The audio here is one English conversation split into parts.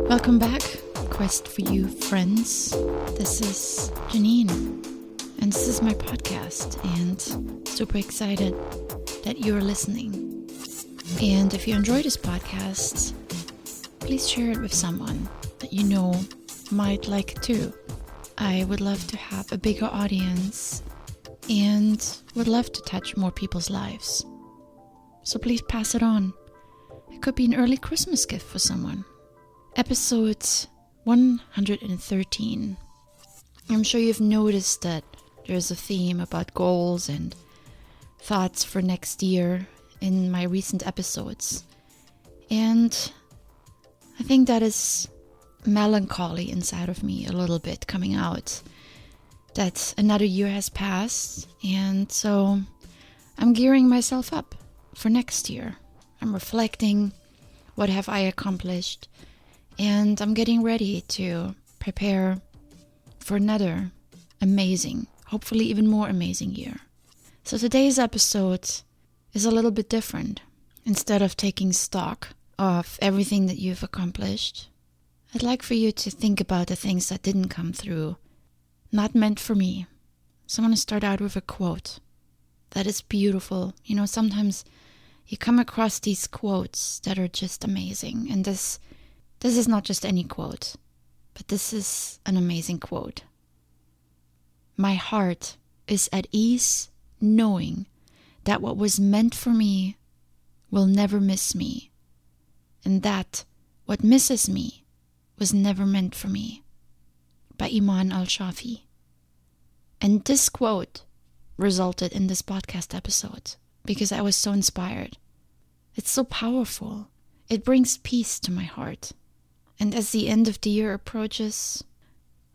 Welcome back, Quest for You friends. This is Janine, and this is my podcast, and super excited that you're listening. And if you enjoy this podcast, please share it with someone that you know might like it too. I would love to have a bigger audience and would love to touch more people's lives. So please pass it on. It could be an early Christmas gift for someone. Episode 113. I'm sure you've noticed that there's a theme about goals and thoughts for next year in my recent episodes. And I think that is melancholy inside of me a little bit coming out. That another year has passed, and so I'm gearing myself up for next year. I'm reflecting, what have I accomplished? And I'm getting ready to prepare for another amazing, hopefully even more amazing year. So today's episode is a little bit different. Instead of taking stock of everything that you've accomplished, I'd like for you to think about the things that didn't come through, not meant for me. So I'm going to start out with a quote that is beautiful. You know, sometimes you come across these quotes that are just amazing, and this is not just any quote, but this is an amazing quote. My heart is at ease knowing that what was meant for me will never miss me, and that what misses me was never meant for me. By Iman al-Shafi. And this quote resulted in this podcast episode because I was so inspired. It's so powerful. It brings peace to my heart. And as the end of the year approaches,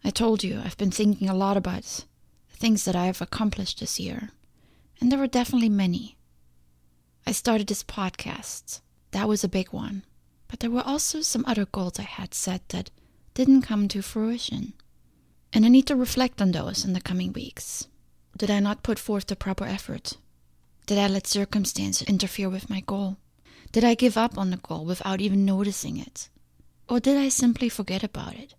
I told you I've been thinking a lot about the things that I have accomplished this year. And there were definitely many. I started this podcast. That was a big one. But there were also some other goals I had set that didn't come to fruition. And I need to reflect on those in the coming weeks. Did I not put forth the proper effort? Did I let circumstances interfere with my goal? Did I give up on the goal without even noticing it? Or did I simply forget about it?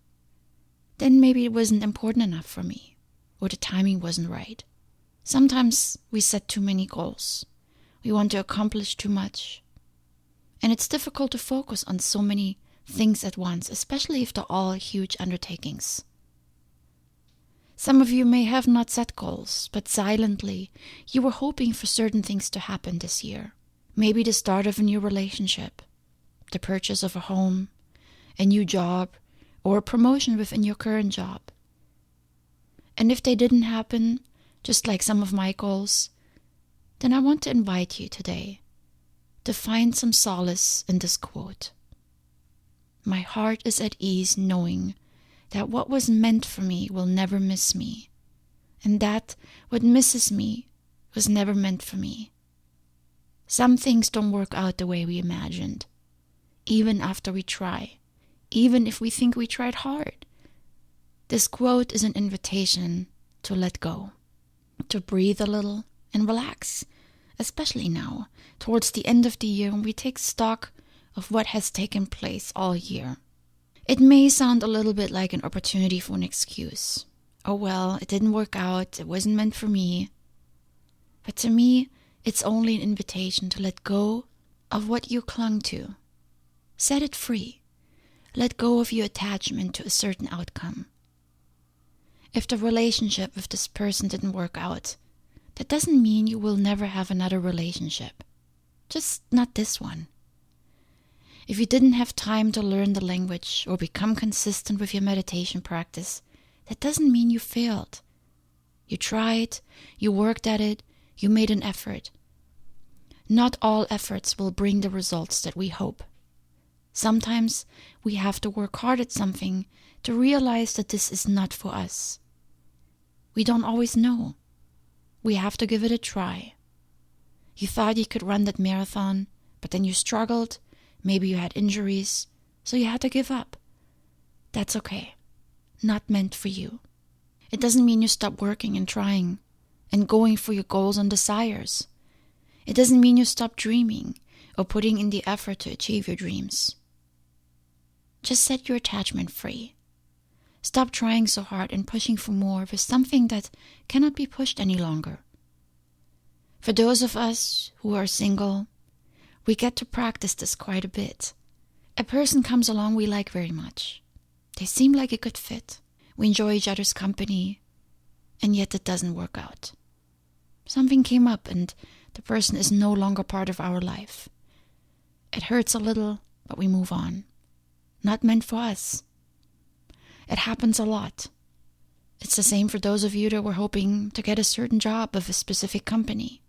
Then maybe it wasn't important enough for me, or the timing wasn't right. Sometimes we set too many goals. We want to accomplish too much. And it's difficult to focus on so many things at once, especially if they're all huge undertakings. Some of you may have not set goals, but silently you were hoping for certain things to happen this year. Maybe the start of a new relationship, the purchase of a home, a new job, or a promotion within your current job. And if they didn't happen, just like some of my goals, then I want to invite you today to find some solace in this quote. My heart is at ease knowing that what was meant for me will never miss me, and that what misses me was never meant for me. Some things don't work out the way we imagined, even after we try. Even if we think we tried hard. This quote is an invitation to let go, to breathe a little and relax, especially now, towards the end of the year when we take stock of what has taken place all year. It may sound a little bit like an opportunity for an excuse. Oh well, it didn't work out, it wasn't meant for me. But to me, it's only an invitation to let go of what you clung to. Set it free. Let go of your attachment to a certain outcome. If the relationship with this person didn't work out, that doesn't mean you will never have another relationship. Just not this one. If you didn't have time to learn the language or become consistent with your meditation practice, that doesn't mean you failed. You tried, you worked at it, you made an effort. Not all efforts will bring the results that we hope. Sometimes we have to work hard at something to realize that this is not for us. We don't always know. We have to give it a try. You thought you could run that marathon, but then you struggled. Maybe you had injuries, so you had to give up. That's okay. Not meant for you. It doesn't mean you stop working and trying and going for your goals and desires. It doesn't mean you stop dreaming or putting in the effort to achieve your dreams. Just set your attachment free. Stop trying so hard and pushing for more for something that cannot be pushed any longer. For those of us who are single, we get to practice this quite a bit. A person comes along we like very much. They seem like a good fit. We enjoy each other's company, and yet it doesn't work out. Something came up and the person is no longer part of our life. It hurts a little, but we move on. Not meant for us. It happens a lot. It's the same for those of you that were hoping to get a certain job of a specific company.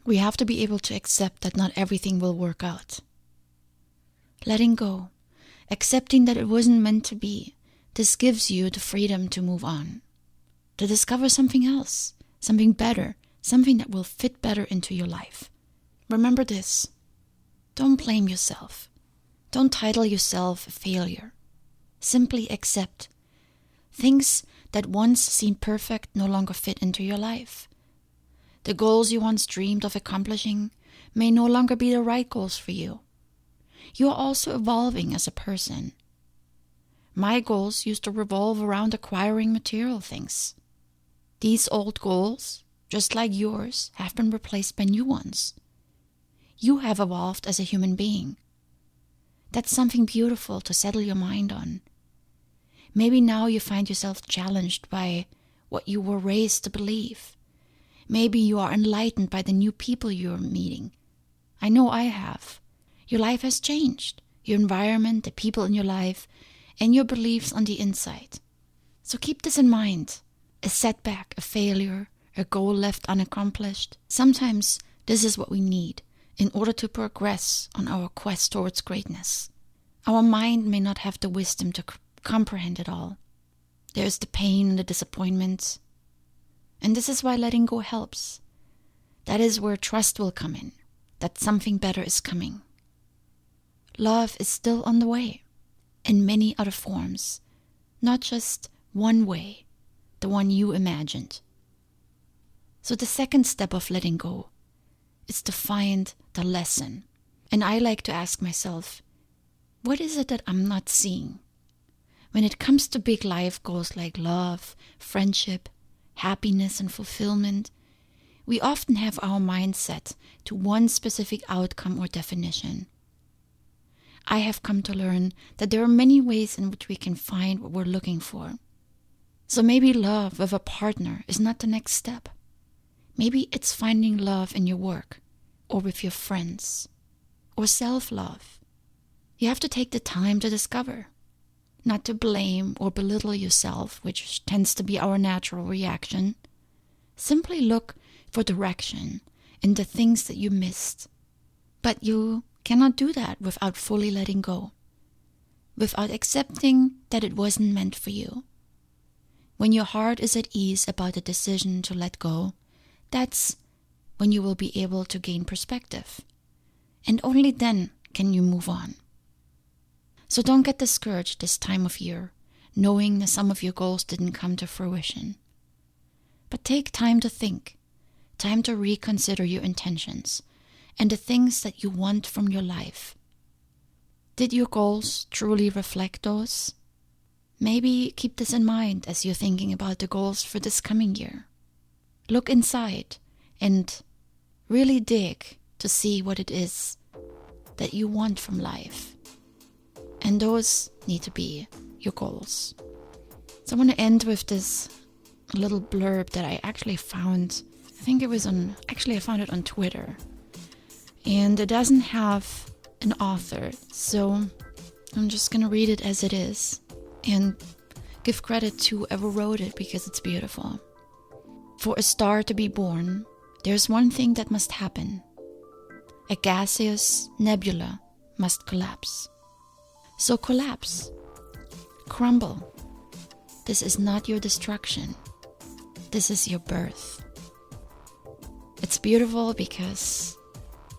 We have to be able to accept that not everything will work out. Letting go, accepting that it wasn't meant to be, this gives you the freedom to move on, to discover something else, something better, something that will fit better into your life. Remember this. Don't blame yourself. Don't title yourself a failure. Simply accept. Things that once seemed perfect no longer fit into your life. The goals you once dreamed of accomplishing may no longer be the right goals for you. You are also evolving as a person. My goals used to revolve around acquiring material things. These old goals, just like yours, have been replaced by new ones. You have evolved as a human being. That's something beautiful to settle your mind on. Maybe now you find yourself challenged by what you were raised to believe. Maybe you are enlightened by the new people you're meeting. I know I have. Your life has changed. Your environment, the people in your life, and your beliefs on the inside. So keep this in mind. A setback, a failure, a goal left unaccomplished. Sometimes this is what we need in order to progress on our quest towards greatness. Our mind may not have the wisdom to comprehend it all. There is the pain and the disappointment. And this is why letting go helps. That is where trust will come in, that something better is coming. Love is still on the way, in many other forms, not just one way, the one you imagined. So the second step of letting go is to find the lesson. And I like to ask myself, what is it that I'm not seeing? When it comes to big life goals like love, friendship, happiness and fulfillment, we often have our mind set to one specific outcome or definition. I have come to learn that there are many ways in which we can find what we're looking for. So maybe love with a partner is not the next step. Maybe it's finding love in your work, or with your friends, or self-love. You have to take the time to discover, not to blame or belittle yourself, which tends to be our natural reaction. Simply look for direction in the things that you missed. But you cannot do that without fully letting go, without accepting that it wasn't meant for you. When your heart is at ease about the decision to let go, that's when you will be able to gain perspective. And only then can you move on. So don't get discouraged this time of year, knowing that some of your goals didn't come to fruition. But take time to think, time to reconsider your intentions and the things that you want from your life. Did your goals truly reflect those? Maybe keep this in mind as you're thinking about the goals for this coming year. Look inside and really dig to see what it is that you want from life. And those need to be your goals. So I want to end with this little blurb that I actually found. I found it on Twitter. And it doesn't have an author, so I'm just going to read it as it is and give credit to whoever wrote it because it's beautiful. For a star to be born, there's one thing that must happen. A gaseous nebula must collapse. So collapse. Crumble. This is not your destruction. This is your birth. It's beautiful because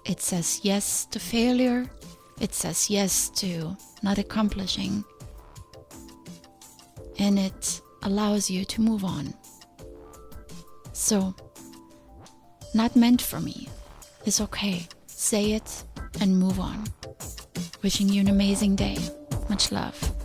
it says yes to failure. It says yes to not accomplishing. And it allows you to move on. So, not meant for me. It's okay. Say it and move on. Wishing you an amazing day. Much love.